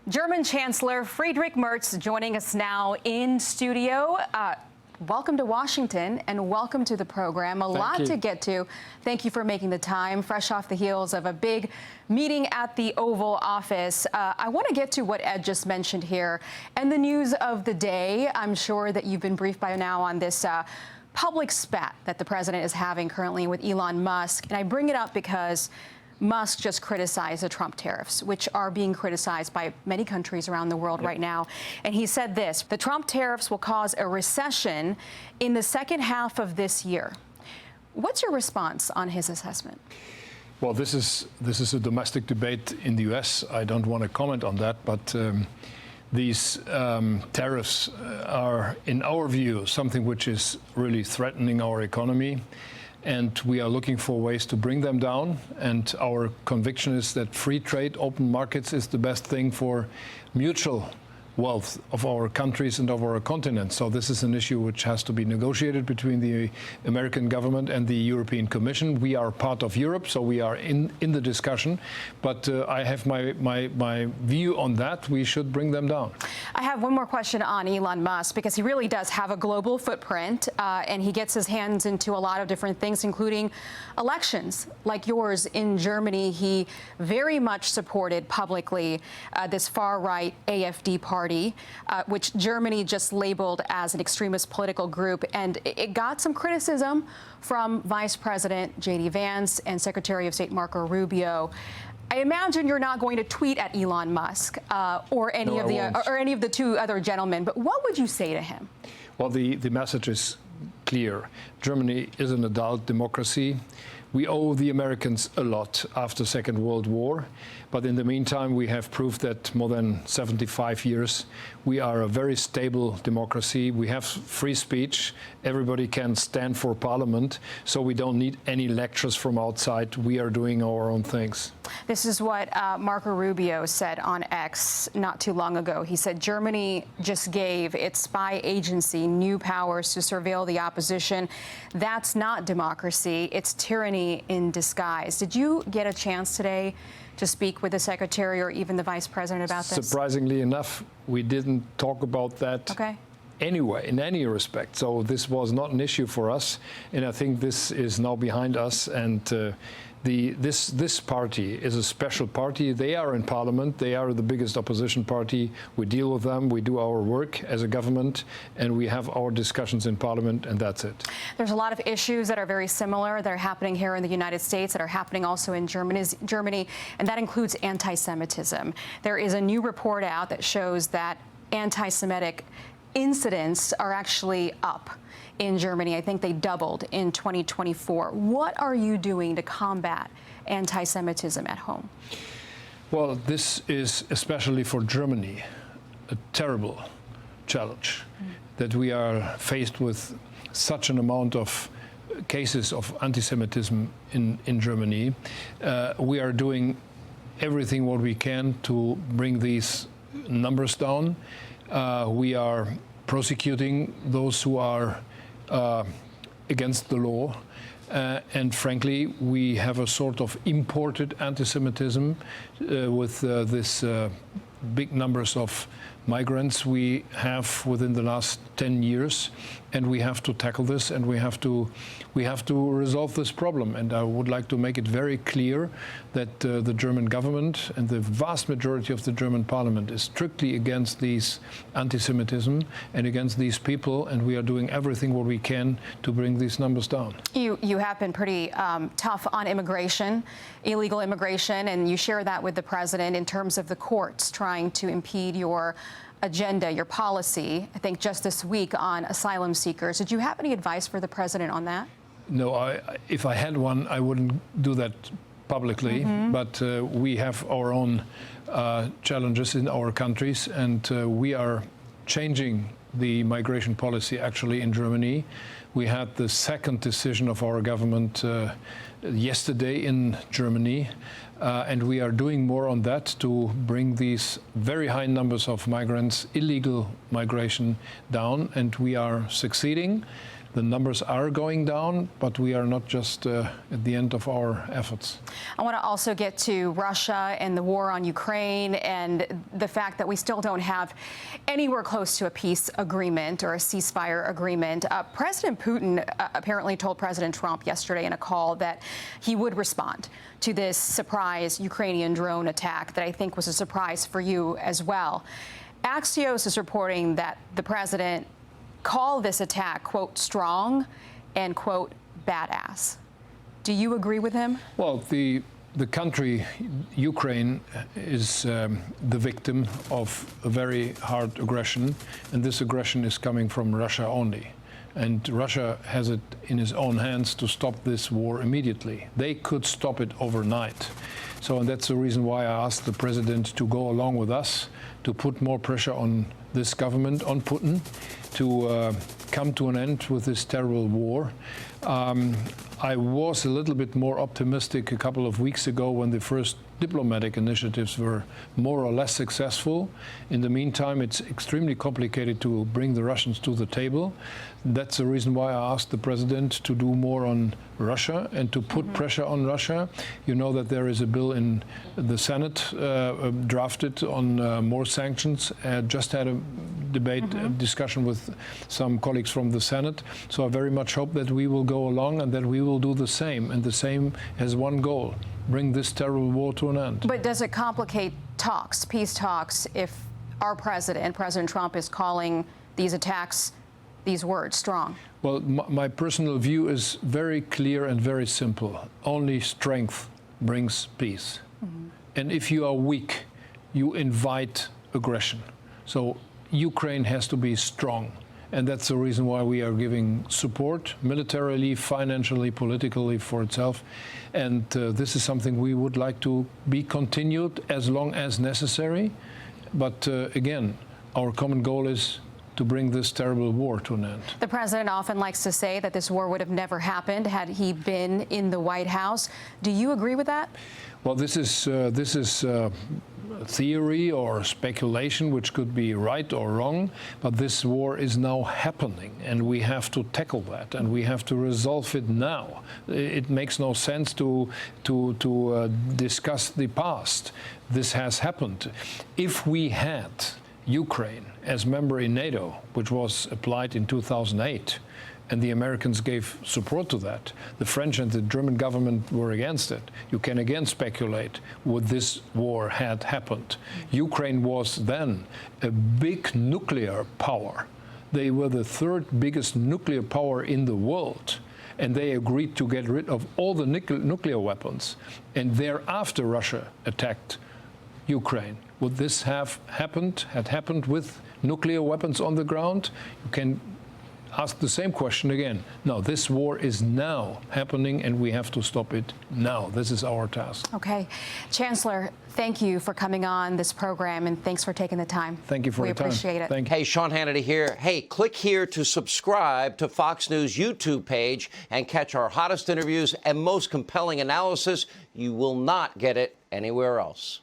German Chancellor Friedrich Merz joining us now in studio. Welcome to Washington and welcome to the program. A lot to get to. Thank you for making the time, fresh off the heels of a big meeting at the Oval Office. I want to get to what Ed just mentioned here and the news of the day. I'm sure that you've been briefed by now on this public spat that the president is having currently with Elon Musk. And I bring it up because Musk just criticized the Trump tariffs, which are being criticized by many countries around the world right now. And he said this: the Trump tariffs will cause a recession in the second half of this year. What's your response on his assessment? Well, this is a domestic debate in the U.S. I don't want to comment on that, but these tariffs are, in our view, something which is really threatening our economy. And we are looking for ways to bring them down. And our conviction is that free trade, open markets is the best thing for mutual wealth of our countries and of our continent. So this is an issue which has to be negotiated between the American government and the European Commission. We are part of Europe, so we are in the discussion. But I have my view on that. We should bring them down. I have one more question on Elon Musk, because he really does have a global footprint, and he gets his hands into a lot of different things, including elections like yours in Germany. He very much supported publicly this far-right AfD party, which Germany just labeled as an extremist political group. And it got some criticism from Vice President J.D. Vance and Secretary of State Marco Rubio. I imagine you're not going to tweet at Elon Musk or any of the two other gentlemen, but what would you say to him? Well, the message is clear. Germany is an adult democracy. We owe the Americans a lot after Second World War. But in the meantime, we have proved that more than 75 years, we are a very stable democracy. We have free speech. Everybody can stand for parliament. So we don't need any lectures from outside. We are doing our own things. This is what Marco Rubio said on X not too long ago. He said Germany just gave its spy agency new powers to surveil the opposition. That's not democracy. It's tyranny in disguise. Did you get a chance today to speak with the secretary or even the vice president about this? Surprisingly enough, we didn't talk about that anyway, in any respect. So this was not an issue for us. And I think this is now behind us. And this party is a special party. They are in parliament. They are the biggest opposition party. We deal with them. We do our work as a government, and we have our discussions in parliament, and that's it. There's a lot of issues that are very similar that are happening here in the United States that are happening also in Germany, and that includes anti-Semitism. There is a new report out that shows that anti-Semitic incidents are actually up in Germany. I think they doubled in 2024. What are you doing to combat anti-Semitism at home? Well, this is, especially for Germany, a terrible challenge that we are faced with such an amount of cases of anti-Semitism in Germany. We are doing everything what we can to bring these numbers down. We are prosecuting those who are against the law. And frankly, we have a sort of imported anti-Semitism with this big numbers of migrants we have within the last 10 years. And we have to tackle this, and we have to resolve this problem. And I would like to make it very clear that the German government and the vast majority of the German parliament is strictly against these anti-Semitism and against these people, and we are doing everything what we can to bring these numbers down. You have been pretty tough on immigration, illegal immigration, and you share that with the president in terms of the courts trying to impede your agenda, your policy, I think just this week on asylum seekers. Did you have any advice for the president on that? No, if I had one, I wouldn't do that publicly. But we have our own challenges in our countries, and we are changing the migration policy actually in Germany. We had the second decision of our government yesterday in Germany. And we are doing more on that to bring these very high numbers of migrants, illegal migration, down. And we are succeeding. The numbers are going down, but we are not just at the end of our efforts. I want to also get to Russia and the war on Ukraine and the fact that we still don't have anywhere close to a peace agreement or a ceasefire agreement. President Putin apparently told President Trump yesterday in a call that he would respond to this surprise Ukrainian drone attack that I think was a surprise for you as well. Axios is reporting that the president called this attack, quote, strong and, quote, badass. Do you agree with him? Well, the country, Ukraine, is the victim of a very hard aggression, and this aggression is coming from Russia only. And Russia has it in its own hands to stop this war immediately. They could stop it overnight. So, and that's the reason why I asked the president to go along with us to put more pressure on this government, on Putin, to come to an end with this terrible war. I was a little bit more optimistic a couple of weeks ago when the first diplomatic initiatives were more or less successful. In the meantime, it's extremely complicated to bring the Russians to the table. That's the reason why I asked the president to do more on Russia and to put pressure on Russia. You know that there is a bill in the Senate drafted on more sanctions. Just had a debate, discussion with some colleagues from the Senate. So I very much hope that we will go along and that we will do the same. And the same has one goal: bring this terrible war to an end. But does it complicate talks, peace talks, if our president, President Trump, is calling these attacks, these words, strong? Well, my personal view is very clear and very simple. Only strength brings peace. And if you are weak, you invite aggression. So Ukraine has to be strong. And that's the reason why we are giving support, militarily, financially, politically, for itself. And this is something we would like to be continued as long as necessary. But again, our common goal is to bring this terrible war to an end. The president often likes to say that this war would have never happened had he been in the White House. Do you agree with that? Well, this is theory or speculation, which could be right or wrong, but this war is now happening, and we have to tackle that, and we have to resolve it now. It makes no sense to discuss the past. This has happened. If we had Ukraine as member in NATO, which was applied in 2008, and the Americans gave support to that. The French and the German government were against it. You can again speculate would this war had happened. Ukraine was then a big nuclear power. They were the third biggest nuclear power in the world. And they agreed to get rid of all the nuclear weapons. And thereafter, Russia attacked Ukraine. Would this have happened with nuclear weapons on the ground? You can ask the same question again. No, this war is now happening, and we have to stop it now. This is our task. Okay. Chancellor, thank you for coming on this program, and thanks for taking the time. Thank you for your time. We appreciate it. Thank you. Hey, Sean Hannity here. Hey, click here to subscribe to Fox News YouTube page and catch our hottest interviews and most compelling analysis. You will not get it anywhere else.